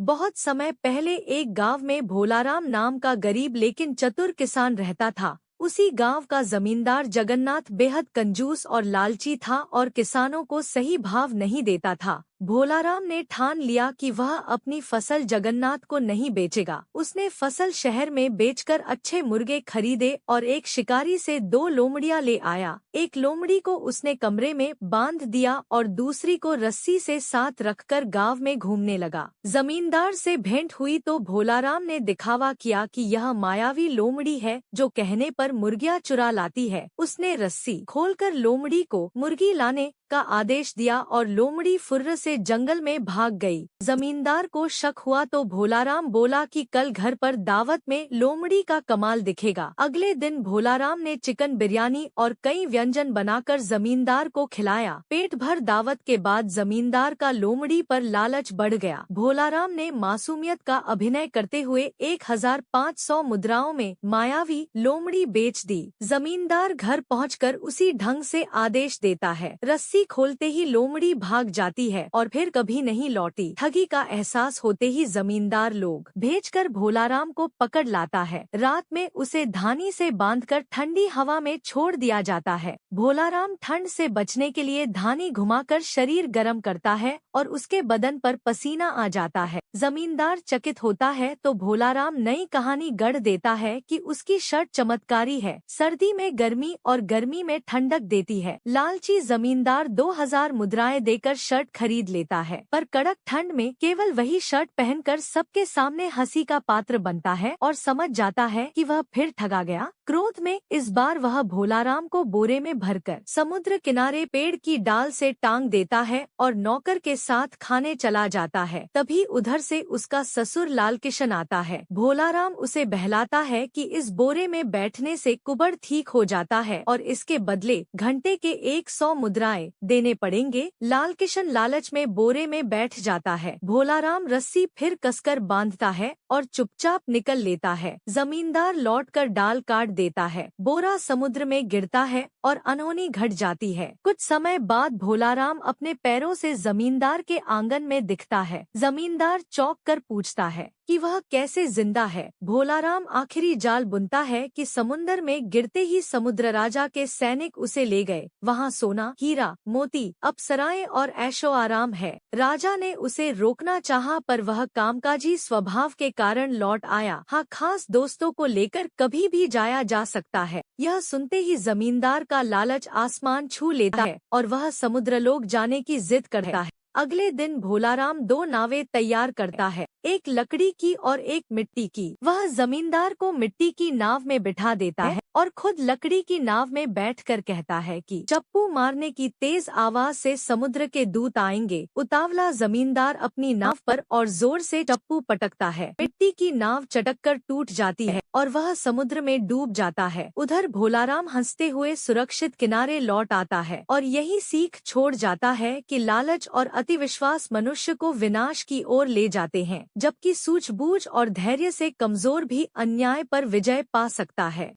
बहुत समय पहले एक गांव में भोलाराम नाम का गरीब लेकिन चतुर किसान रहता था। उसी गांव का जमींदार जगन्नाथ बेहद कंजूस और लालची था और किसानों को सही भाव नहीं देता था। भोलाराम ने ठान लिया कि वह अपनी फसल जगन्नाथ को नहीं बेचेगा। उसने फसल शहर में बेचकर अच्छे मुर्गे खरीदे और एक शिकारी से 2 लोमड़ियां ले आया। एक लोमड़ी को उसने कमरे में बांध दिया और दूसरी को रस्सी से साथ रखकर गांव में घूमने लगा। जमींदार से भेंट हुई तो भोलाराम ने दिखावा किया कि यह मायावी लोमड़ी है जो कहने पर मुर्गियां चुरा लाती है। उसने रस्सी खोलकर लोमड़ी को मुर्गी लाने का आदेश दिया और लोमड़ी फुर्र से जंगल में भाग गई। जमींदार को शक हुआ तो भोलाराम बोला कि कल घर पर दावत में लोमड़ी का कमाल दिखेगा। अगले दिन भोलाराम ने चिकन बिरयानी और कई व्यंजन बनाकर जमींदार को खिलाया। पेट भर दावत के बाद जमींदार का लोमड़ी पर लालच बढ़ गया। भोलाराम ने मासूमियत का अभिनय करते हुए 1500 मुद्राओं में मायावी लोमड़ी बेच दी। जमींदार घर पहुंचकर उसी ढंग से आदेश देता है। रस्सी खोलते ही लोमड़ी भाग जाती है और फिर कभी नहीं लौटी। ठगी का एहसास होते ही जमींदार लोग भेजकर भोलाराम को पकड़ लाता है। रात में उसे धानी से बांधकर ठंडी हवा में छोड़ दिया जाता है। भोलाराम ठंड से बचने के लिए धानी घुमाकर शरीर गर्म करता है और उसके बदन पर पसीना आ जाता है। जमींदार चकित होता है तो भोलाराम नई कहानी गढ़ देता है कि उसकी शर्त चमत्कारी है, सर्दी में गर्मी और गर्मी में ठंडक देती है। लालची जमींदार 2000 मुद्राएं देकर शर्ट खरीद लेता है, पर कड़क ठंड में केवल वही शर्ट पहनकर सबके सामने हंसी का पात्र बनता है और समझ जाता है कि वह फिर ठगा गया। क्रोध में इस बार वह भोलाराम को बोरे में भरकर समुद्र किनारे पेड़ की डाल से टांग देता है और नौकर के साथ खाने चला जाता है। तभी उधर से उसका ससुर लालकिशन आता है। भोलाराम उसे बहलाता है कि इस बोरे में बैठने से कुबड़ ठीक हो जाता है और इसके बदले घंटे के 100 मुद्राएं देने पड़ेंगे। लालकिशन लालच में बोरे में बैठ जाता है। भोलाराम रस्सी फिर कसकर बांधता है और चुपचाप निकल लेता है। जमींदार लौटकर डाल काट देता है। बोरा समुद्र में गिरता है और अनहोनी घट जाती है। कुछ समय बाद भोलाराम अपने पैरों से जमींदार के आंगन में दिखता है। जमींदार चौंक कर पूछता है कि वह कैसे जिंदा है। भोलाराम आखिरी जाल बुनता है कि समुद्र में गिरते ही समुद्र राजा के सैनिक उसे ले गए। वहाँ सोना, हीरा, मोती, अप्सराएं और ऐशो आराम है। राजा ने उसे रोकना चाहा पर वह कामकाजी स्वभाव के कारण लौट आया। हाँ, खास दोस्तों को लेकर कभी भी जाया जा सकता है। यह सुनते ही जमींदार का लालच आसमान छू लेता है और वह समुद्रलोक जाने की जिद करता है। अगले दिन भोलाराम 2 नावें तैयार करता है, एक लकड़ी की और एक मिट्टी की। वह जमींदार को मिट्टी की नाव में बिठा देता है और खुद लकड़ी की नाव में बैठकर कहता है कि चप्पू मारने की तेज आवाज से समुद्र के दूत आएंगे। उतावला जमींदार अपनी नाव पर और जोर से चप्पू पटकता है। मिट्टी की नाव चटककर टूट जाती है और वह समुद्र में डूब जाता है। उधर भोलाराम हंसते हुए सुरक्षित किनारे लौट आता है और यही सीख छोड़ जाता है कि लालच और अतिविश्वास मनुष्य को विनाश की ओर ले जाते हैं, जबकि सूझबूझ और धैर्य से कमजोर भी अन्याय पर विजय पा सकता है।